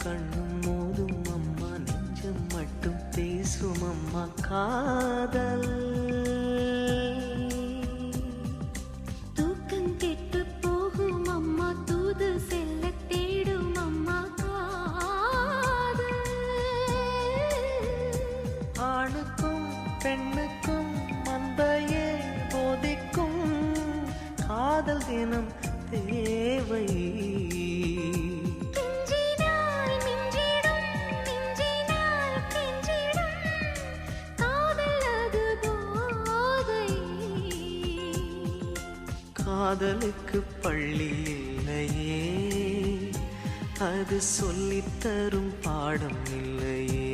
கண்ணும் மோதும் அம்மா, நெஞ்சம் மட்டும் பேசும் அம்மா காதல். தூக்கம் கெட்டு போகும் அம்மா, தூது செல்ல தேடும் அம்மா காதல். ஆணுக்கும் பெண்ணுக்கும் மந்தையே போதிக்கும் காதல் தினம் தேவை. காதலுக்கு பள்ளி இல்லையே, அது சொல்லித்தரும் பாடம் இல்லையே.